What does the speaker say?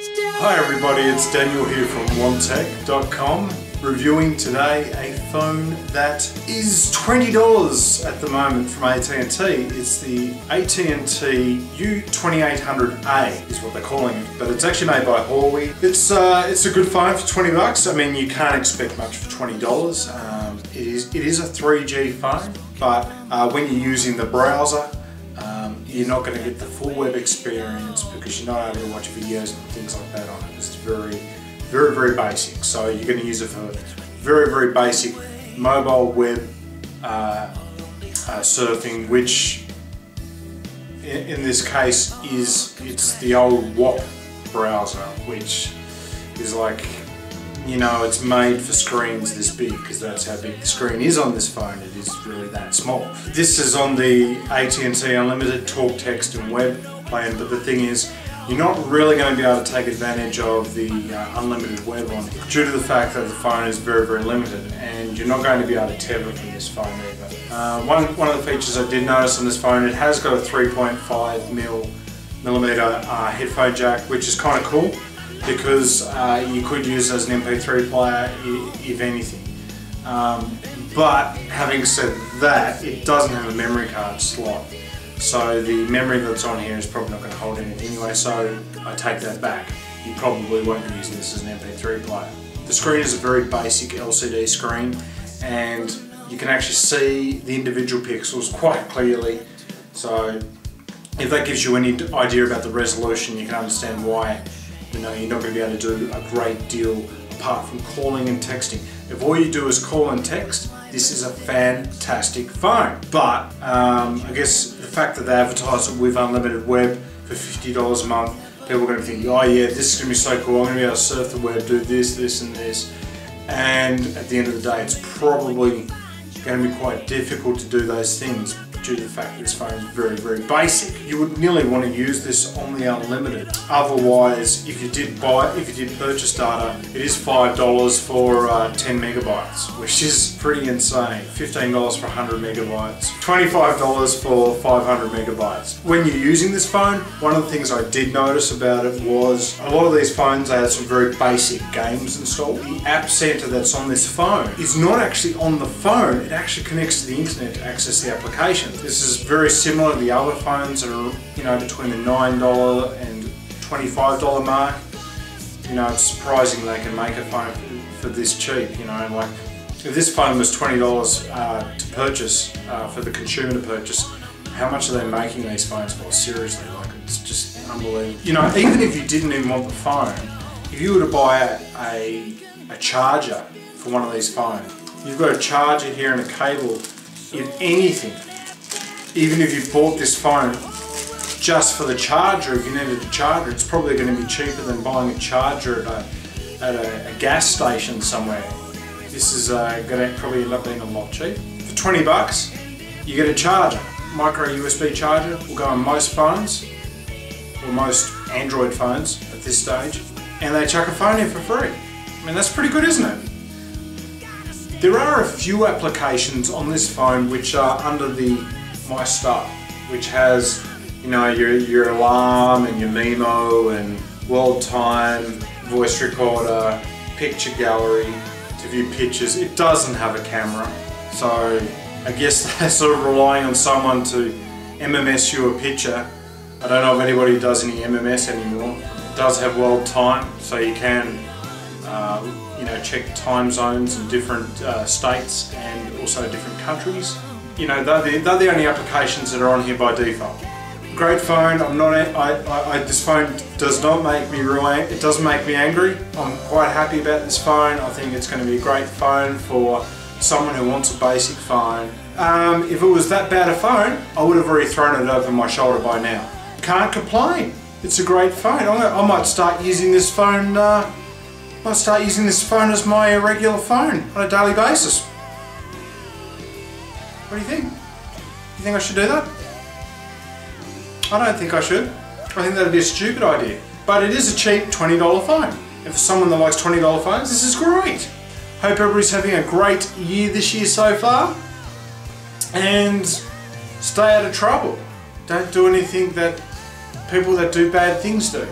Hi everybody, it's Daniel here from Wontek.com, reviewing today a phone that is $20 at the moment from AT&T. It's the AT&T U2800A is what they're calling it, but it's actually made by Huawei. It's a good phone for 20 bucks. I mean, you can't expect much for $20. It is a 3G phone, but when you're using the browser, you're not going to get the full web experience because you're not able to watch videos and things like that on it. It's very basic. So you're going to use it for very basic mobile web surfing, which in this case it's the old WAP browser, which is like, you know, it's made for screens this big because that's how big the screen is on this phone. It is really that small. This is on the AT&T Unlimited Talk, Text and Web plan, but the thing is, you're not really going to be able to take advantage of the unlimited web on it due to the fact that the phone is very limited, and you're not going to be able to tether from this phone either. One of the features I did notice on this phone, it has got a 3.5mm headphone jack, which is kind of cool, because you could use it as an MP3 player if anything. But having said that, it doesn't have a memory card slot. So the memory that's on here is probably not going to hold anything anyway, so I take that back. You probably won't be using this as an MP3 player. The screen is a very basic LCD screen, and you can actually see the individual pixels quite clearly. So if that gives you any idea about the resolution, you can understand why, you know, you're not going to be able to do a great deal apart from calling and texting. If all you do is call and text, this is a fantastic phone. But I guess the fact that they advertise it with unlimited web for $50 a month, people are going to think, oh yeah, this is going to be so cool, I'm going to be able to surf the web, do this and this. And at the end of the day, it's probably going to be quite difficult to do those things due to the fact that this phone is very basic. You would nearly want to use this on the unlimited. Otherwise, if you did purchase data, it is $5 for 10 megabytes, which is pretty insane. $15 for 100 megabytes, $25 for 500 megabytes. When you're using this phone, one of the things I did notice about it was a lot of these phones, they have some very basic games installed. The app center that's on this phone is not actually on the phone, it actually connects to the internet to access the application. This is very similar to the other phones that are, you know, between the $9 and $25 mark. You know, it's surprising they can make a phone for this cheap. You know, like if this phone was $20 to purchase, for the consumer to purchase, how much are they making these phones for? Seriously, like, it's just unbelievable. You know, even if you didn't even want the phone, if you were to buy a charger for one of these phones, you've got a charger here and a cable. If anything, even if you bought this phone just for the charger, if you needed a charger, it's probably going to be cheaper than buying a charger at a gas station somewhere. This is going to probably end up being a lot cheaper. For 20 bucks, you get a charger. Micro USB charger will go on most phones, or most Android phones at this stage, and they chuck a phone in for free. I mean, that's pretty good, isn't it? There are a few applications on this phone which are under the My Stuff, which has, you know, your alarm and your Memo and world time, voice recorder, picture gallery to view pictures. It doesn't have a camera, so I guess they're sort of relying on someone to MMS you a picture. I don't know if anybody does any MMS anymore. It does have world time, so you can you know, check time zones in different states and also different countries. You know, they're the only applications that are on here by default. Great phone. This phone does not make me it doesn't make me angry. I'm quite happy about this phone. I think it's going to be a great phone for someone who wants a basic phone. If it was that bad a phone, I would have already thrown it over my shoulder by now. Can't complain. It's a great phone. I might start using this phone. As my regular phone on a daily basis. What do you think? You think I should do that? I don't think I should. I think that'd be a stupid idea. But it is a cheap $20 phone. And for someone that likes $20 phones, this is great. Hope everybody's having a great year this year so far. And stay out of trouble. Don't do anything that people that do bad things do.